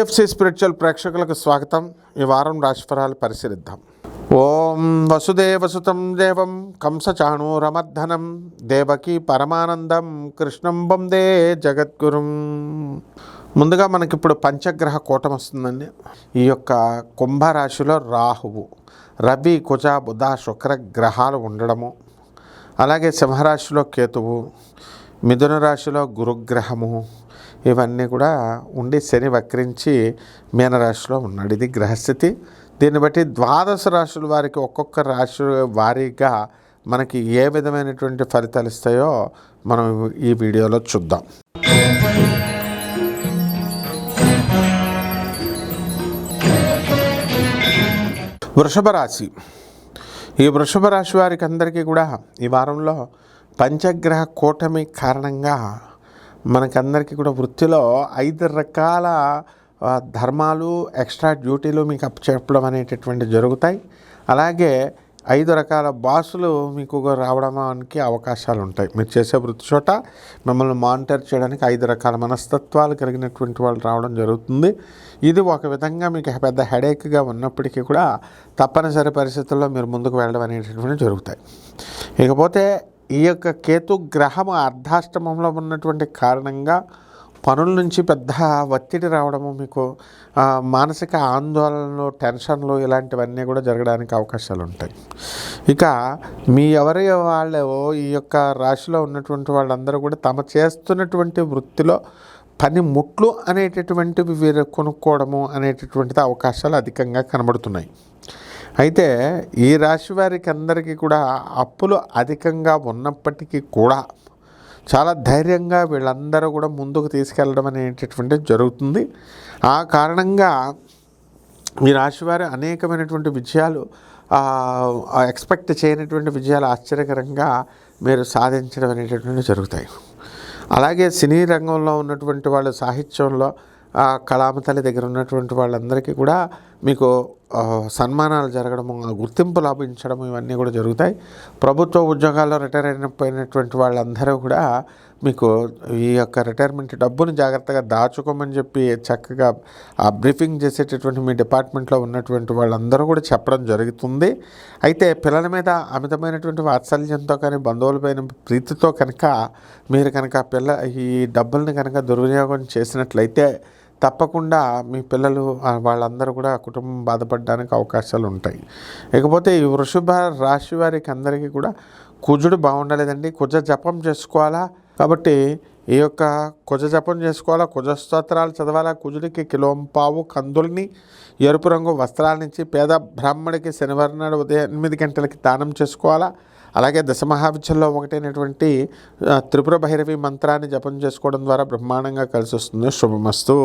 TFC spiritual ప్రేక్షకులకు స్వాగతం. ఈ వారం రాశిఫలాలు పరిశీలిద్దాం. ఓం వసుదేవసుతం దేవం కంసచాణూరమర్ధనం దేవకీ పరమానందం కృష్ణం వందే జగద్గురుం. ముందుగా మనకిప్పుడు పంచగ్రహ కూటం వస్తుందండి. ఈ యొక్క కుంభరాశిలో రాహువు, రవి, కుజ, బుధ, శుక్ర గ్రహాలు ఉండడము, అలాగే సింహరాశిలో కేతువు, మిథున రాశిలో గురుగ్రహము, ఇవన్నీ కూడా ఉండి శని వక్రించి మీనరాశిలో ఉన్నాడు. ఇది గ్రహస్థితి. దీన్ని బట్టి ద్వాదశ రాశుల వారికి ఒక్కొక్క రాశి వారీగా మనకి ఏ విధమైనటువంటి ఫలితాలు ఇస్తాయో మనం ఈ వీడియోలో చూద్దాం. వృషభ రాశి. ఈ వృషభ రాశి వారికి అందరికీ కూడా ఈ వారంలో పంచగ్రహ కూటమి కారణంగా మనకందరికీ కూడా వృత్తిలో 5 రకాల ధర్మాలు, ఎక్స్ట్రా డ్యూటీలు మీకు అప్పచెప్పడం అనేటటువంటి జరుగుతాయి. అలాగే 5 రకాల బాసులు మీకు రావడానికి అవకాశాలు ఉంటాయి. మీరు చేసే వృత్తి చోట మిమ్మల్ని మానిటర్ చేయడానికి 5 రకాల మనస్తత్వాలు కలిగినటువంటి వాళ్ళు రావడం జరుగుతుంది. ఇది ఒక విధంగా మీకు పెద్ద హెడేక్గా ఉన్నప్పటికీ కూడా తప్పనిసరి పరిస్థితుల్లో మీరు ముందుకు వెళ్ళడం అనేటటువంటి జరుగుతాయి. ఇకపోతే ఈ యొక్క కేతు గ్రహము అర్ధాష్టమంలో ఉన్నటువంటి కారణంగా పనుల నుంచి పెద్ద ఒత్తిడి రావడము, మీకు మానసిక ఆందోళనలు, టెన్షన్లు ఇలాంటివన్నీ కూడా జరగడానికి అవకాశాలు ఉంటాయి. ఇక మీ ఎవరి వాళ్ళు ఈ యొక్క రాశిలో ఉన్నటువంటి వాళ్ళందరూ కూడా తమ చేస్తున్నటువంటి వృత్తిలో పనిముట్లు అనేటటువంటివి వీరు కొనుక్కోవడము అనేటటువంటిది అవకాశాలు అధికంగా కనబడుతున్నాయి. అయితే ఈ రాశి వారికి అందరికీ కూడా అప్పులు అధికంగా ఉన్నప్పటికీ కూడా చాలా ధైర్యంగా వీళ్ళందరూ కూడా ముందుకు తీసుకెళ్ళడం అనేటటువంటిది జరుగుతుంది. ఆ కారణంగా ఈ రాశివారు అనేకమైనటువంటి విజయాలు, ఎక్స్పెక్ట్ చేయనటువంటి విజయాలు ఆశ్చర్యకరంగా మీరు సాధించడం అనేటటువంటి జరుగుతాయి. అలాగే సినీ రంగంలో ఉన్నటువంటి వాళ్ళు, సాహిత్యంలో కళామతల్లి దగ్గర ఉన్నటువంటి వాళ్ళందరికీ కూడా మీకు సన్మానాలు జరగడము, గుర్తింపు లభించడము ఇవన్నీ కూడా జరుగుతాయి. ప్రభుత్వ ఉద్యోగాల్లో రిటైర్ అయిపోయినటువంటి వాళ్ళందరూ కూడా మీకు ఈ యొక్క రిటైర్మెంట్ డబ్బును జాగ్రత్తగా దాచుకోమని చెప్పి చక్కగా బ్రీఫింగ్ చేసేటటువంటి మీ డిపార్ట్మెంట్లో ఉన్నటువంటి వాళ్ళందరూ కూడా చెప్పడం జరుగుతుంది. అయితే పిల్లల మీద అమితమైనటువంటి వాత్సల్యంతో కానీ, బంధువులపైన ప్రీతితో కనుక మీరు కనుక ఈ డబ్బుల్ని కనుక దుర్వినియోగం చేసినట్లయితే తప్పకుండా మీ పిల్లలు వాళ్ళందరూ కూడా కుటుంబం బాధపడడానికి అవకాశాలు ఉంటాయి. ఇకపోతే ఈ వృషభ రాశి వారికి అందరికీ కూడా కుజుడు బాగుండలేదండి. కుజ జపం చేసుకోవాలా, కాబట్టి ఈ యొక్క కుజ జపం చేసుకోవాలా, కుజ స్తోత్రాలు చదవాలా. కుజుడికి కిలోంపావు కందుల్ని, ఎరుపు రంగు వస్త్రాలనిచ్చి పేద బ్రాహ్మడికి శనివారం నాడు ఉదయం 8 గంటలకి దానం చేసుకోవాలా. అలాగే దశమహావిద్యల్లో ఒకటైనటువంటి త్రిపుర భైరవి మంత్రాన్ని జపం చేసుకోవడం ద్వారా బ్రహ్మాండంగా కలిసి వస్తుంది. శుభమస్తు.